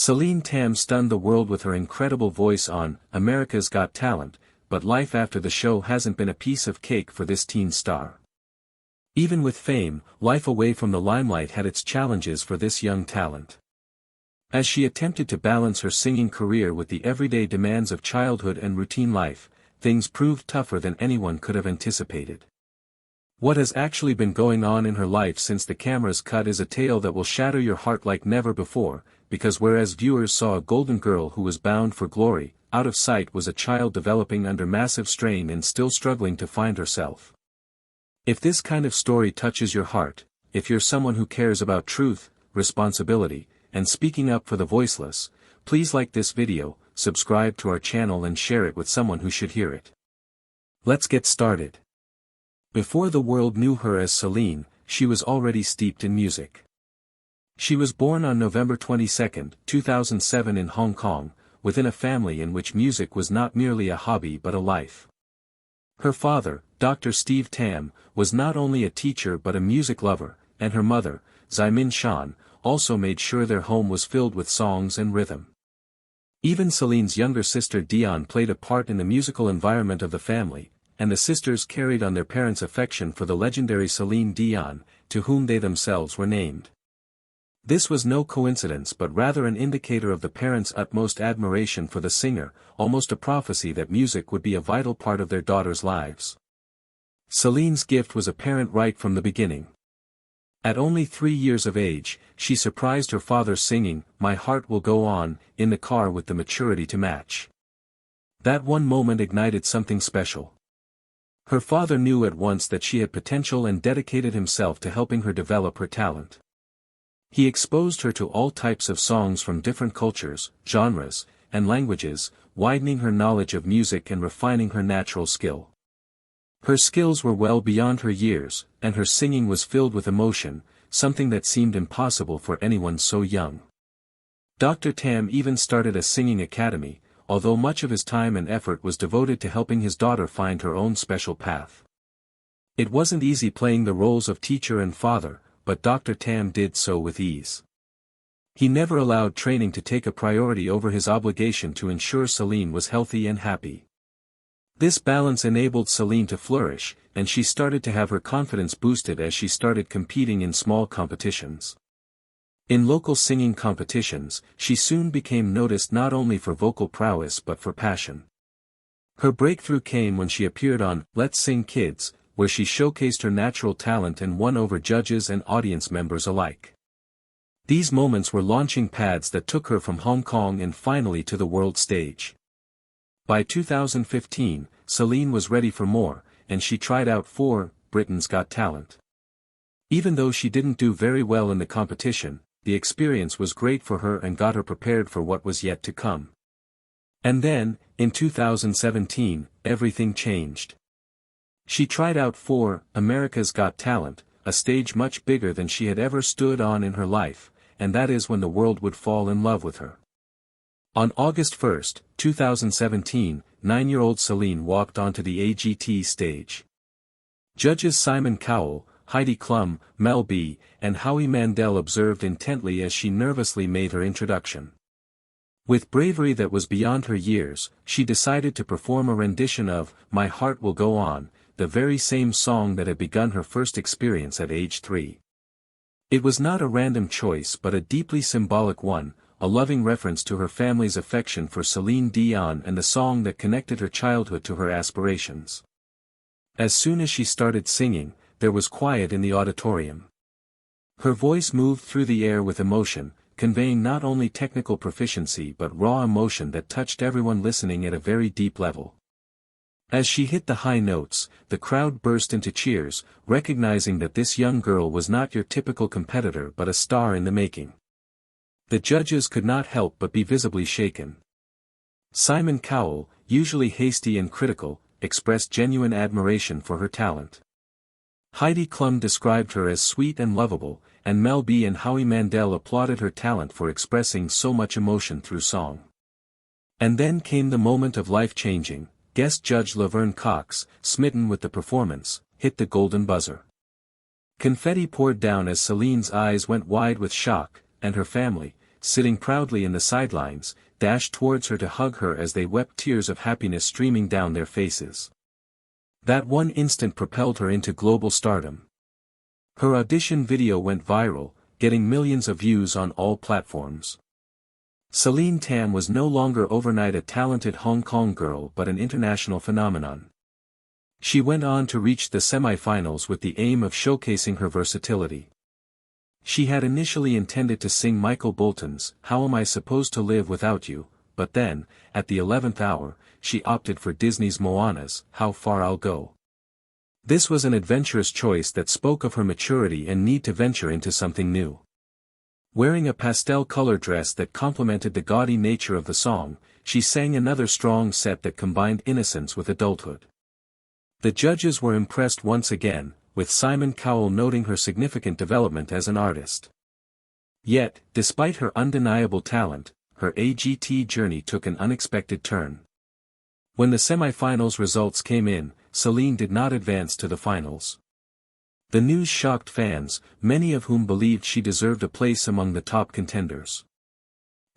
Celine Tam stunned the world with her incredible voice on America's Got Talent, but life after the show hasn't been a piece of cake for this teen star. Even with fame, life away from the limelight had its challenges for this young talent. As she attempted to balance her singing career with the everyday demands of childhood and routine life, things proved tougher than anyone could have anticipated. What has actually been going on in her life since the cameras cut is a tale that will shatter your heart like never before, because whereas viewers saw a golden girl who was bound for glory, out of sight was a child developing under massive strain and still struggling to find herself. If this kind of story touches your heart, if you're someone who cares about truth, responsibility, and speaking up for the voiceless, please like this video, subscribe to our channel and share it with someone who should hear it. Let's get started. Before the world knew her as Celine, she was already steeped in music. She was born on November 22, 2007 in Hong Kong, within a family in which music was not merely a hobby but a life. Her father, Dr. Steve Tam, was not only a teacher but a music lover, and her mother, Ximin Shan, also made sure their home was filled with songs and rhythm. Even Celine's younger sister Dion played a part in the musical environment of the family, and the sisters carried on their parents' affection for the legendary Celine Dion, to whom they themselves were named. This was no coincidence but rather an indicator of the parents' utmost admiration for the singer, almost a prophecy that music would be a vital part of their daughters' lives. Celine's gift was apparent right from the beginning. At only 3 years of age, she surprised her father singing, "My Heart Will Go On," in the car with the maturity to match. That one moment ignited something special. Her father knew at once that she had potential and dedicated himself to helping her develop her talent. He exposed her to all types of songs from different cultures, genres, and languages, widening her knowledge of music and refining her natural skill. Her skills were well beyond her years, and her singing was filled with emotion, something that seemed impossible for anyone so young. Dr. Tam even started a singing academy, although much of his time and effort was devoted to helping his daughter find her own special path. It wasn't easy playing the roles of teacher and father, but Dr. Tam did so with ease. He never allowed training to take a priority over his obligation to ensure Celine was healthy and happy. This balance enabled Celine to flourish, and she started to have her confidence boosted as she started competing in small competitions. In local singing competitions, she soon became noticed not only for vocal prowess but for passion. Her breakthrough came when she appeared on Let's Sing Kids, where she showcased her natural talent and won over judges and audience members alike. These moments were launching pads that took her from Hong Kong and finally to the world stage. By 2015, Celine was ready for more, and she tried out for Britain's Got Talent. Even though she didn't do very well in the competition, the experience was great for her and got her prepared for what was yet to come. And then, in 2017, everything changed. She tried out for America's Got Talent, a stage much bigger than she had ever stood on in her life, and that is when the world would fall in love with her. On August 1, 2017, 9-year-old Celine walked onto the AGT stage. Judges Simon Cowell, Heidi Klum, Mel B, and Howie Mandel observed intently as she nervously made her introduction. With bravery that was beyond her years, she decided to perform a rendition of My Heart Will Go On, the very same song that had begun her first experience at age 3. It was not a random choice but a deeply symbolic one, a loving reference to her family's affection for Celine Dion and the song that connected her childhood to her aspirations. As soon as she started singing, there was quiet in the auditorium. Her voice moved through the air with emotion, conveying not only technical proficiency but raw emotion that touched everyone listening at a very deep level. As she hit the high notes, the crowd burst into cheers, recognizing that this young girl was not your typical competitor but a star in the making. The judges could not help but be visibly shaken. Simon Cowell, usually hasty and critical, expressed genuine admiration for her talent. Heidi Klum described her as sweet and lovable, and Mel B and Howie Mandel applauded her talent for expressing so much emotion through song. And then came the moment of life-changing. Guest judge Laverne Cox, smitten with the performance, hit the golden buzzer. Confetti poured down as Celine's eyes went wide with shock, and her family, sitting proudly in the sidelines, dashed towards her to hug her as they wept, tears of happiness streaming down their faces. That one instant propelled her into global stardom. Her audition video went viral, getting millions of views on all platforms. Celine Tam was no longer overnight a talented Hong Kong girl but an international phenomenon. She went on to reach the semi-finals with the aim of showcasing her versatility. She had initially intended to sing Michael Bolton's "How Am I Supposed to Live Without You," but then, at the 11th hour, she opted for Disney's Moana's "How Far I'll Go." This was an adventurous choice that spoke of her maturity and need to venture into something new. Wearing a pastel-colored dress that complemented the gaudy nature of the song, she sang another strong set that combined innocence with adulthood. The judges were impressed once again, with Simon Cowell noting her significant development as an artist. Yet, despite her undeniable talent, her AGT journey took an unexpected turn. When the semi-finals results came in, Celine did not advance to the finals. The news shocked fans, many of whom believed she deserved a place among the top contenders.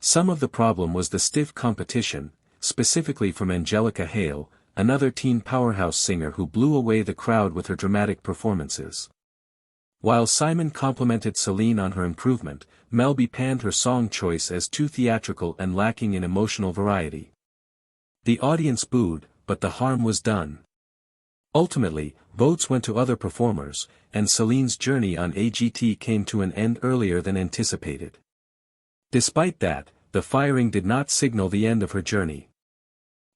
Some of the problem was the stiff competition, specifically from Angelica Hale, another teen powerhouse singer who blew away the crowd with her dramatic performances. While Simon complimented Celine on her improvement, Melby panned her song choice as too theatrical and lacking in emotional variety. The audience booed, but the harm was done. Ultimately, votes went to other performers, and Celine's journey on AGT came to an end earlier than anticipated. Despite that, the firing did not signal the end of her journey.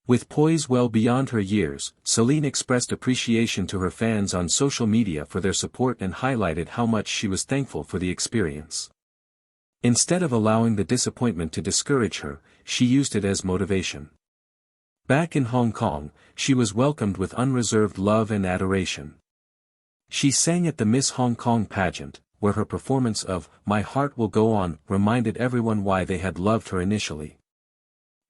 With poise well beyond her years, Celine expressed appreciation to her fans on social media for their support and highlighted how much she was thankful for the experience. Instead of allowing the disappointment to discourage her, she used it as motivation. Back in Hong Kong, she was welcomed with unreserved love and adoration. She sang at the Miss Hong Kong pageant, where her performance of "My Heart Will Go On" reminded everyone why they had loved her initially.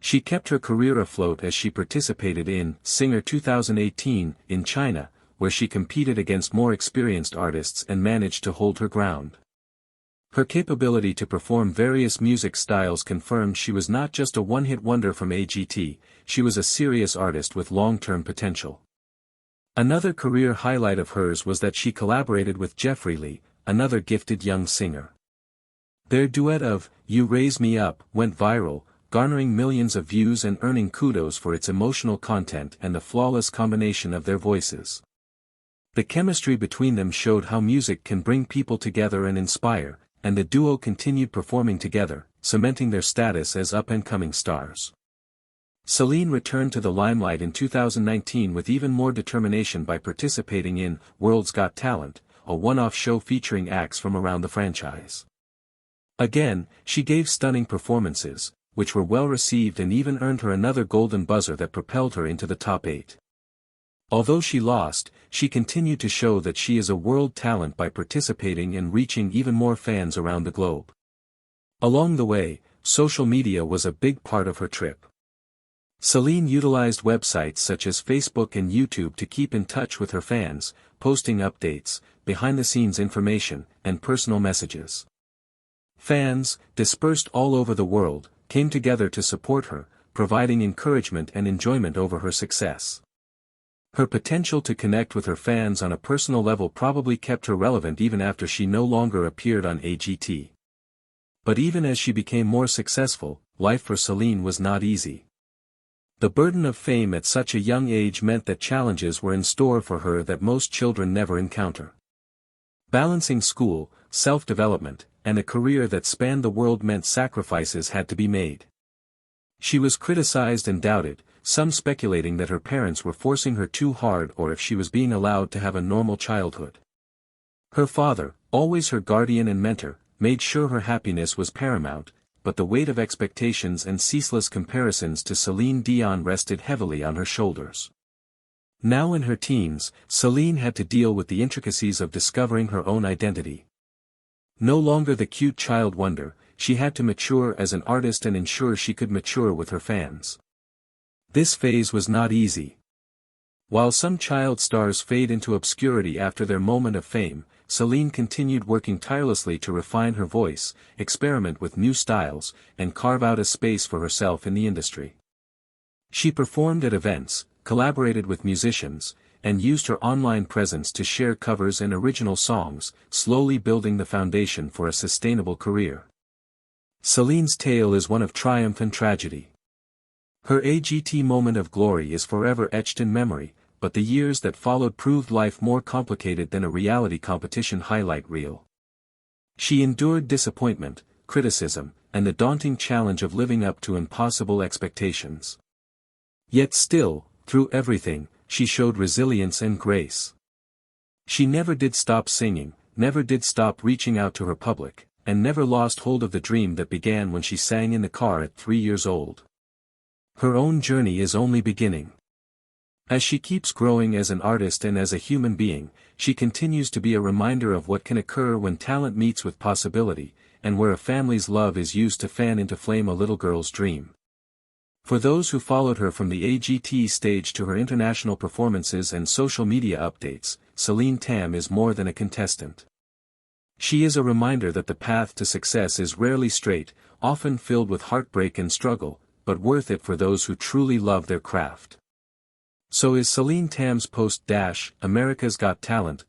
She kept her career afloat as she participated in Singer 2018 in China, where she competed against more experienced artists and managed to hold her ground. Her capability to perform various music styles confirmed she was not just a one-hit wonder from AGT, she was a serious artist with long-term potential. Another career highlight of hers was that she collaborated with Jeffrey Lee, another gifted young singer. Their duet of "You Raise Me Up" went viral, garnering millions of views and earning kudos for its emotional content and the flawless combination of their voices. The chemistry between them showed how music can bring people together and inspire, and the duo continued performing together, cementing their status as up-and-coming stars. Celine returned to the limelight in 2019 with even more determination by participating in World's Got Talent, a one-off show featuring acts from around the franchise. Again, she gave stunning performances, which were well received and even earned her another golden buzzer that propelled her into the top 8. Although she lost, she continued to show that she is a world talent by participating and reaching even more fans around the globe. Along the way, social media was a big part of her trip. Celine utilized websites such as Facebook and YouTube to keep in touch with her fans, posting updates, behind-the-scenes information, and personal messages. Fans, dispersed all over the world, came together to support her, providing encouragement and enjoyment over her success. Her potential to connect with her fans on a personal level probably kept her relevant even after she no longer appeared on AGT. But even as she became more successful, life for Celine was not easy. The burden of fame at such a young age meant that challenges were in store for her that most children never encounter. Balancing school, self-development, and a career that spanned the world meant sacrifices had to be made. She was criticized and doubted, some speculating that her parents were forcing her too hard or if she was being allowed to have a normal childhood. Her father, always her guardian and mentor, made sure her happiness was paramount, but the weight of expectations and ceaseless comparisons to Celine Dion rested heavily on her shoulders. Now in her teens, Celine had to deal with the intricacies of discovering her own identity. No longer the cute child wonder, she had to mature as an artist and ensure she could mature with her fans. This phase was not easy. While some child stars fade into obscurity after their moment of fame, Celine continued working tirelessly to refine her voice, experiment with new styles, and carve out a space for herself in the industry. She performed at events, collaborated with musicians, and used her online presence to share covers and original songs, slowly building the foundation for a sustainable career. Celine's tale is one of triumph and tragedy. Her AGT moment of glory is forever etched in memory, but the years that followed proved life more complicated than a reality competition highlight reel. She endured disappointment, criticism, and the daunting challenge of living up to impossible expectations. Yet still, through everything, she showed resilience and grace. She never did stop singing, never did stop reaching out to her public, and never lost hold of the dream that began when she sang in the car at 3 years old. Her own journey is only beginning. As she keeps growing as an artist and as a human being, she continues to be a reminder of what can occur when talent meets with possibility, and where a family's love is used to fan into flame a little girl's dream. For those who followed her from the AGT stage to her international performances and social media updates, Celine Tam is more than a contestant. She is a reminder that the path to success is rarely straight, often filled with heartbreak and struggle, but worth it for those who truly love their craft. So is Celine Tam's Post-America's Got Talent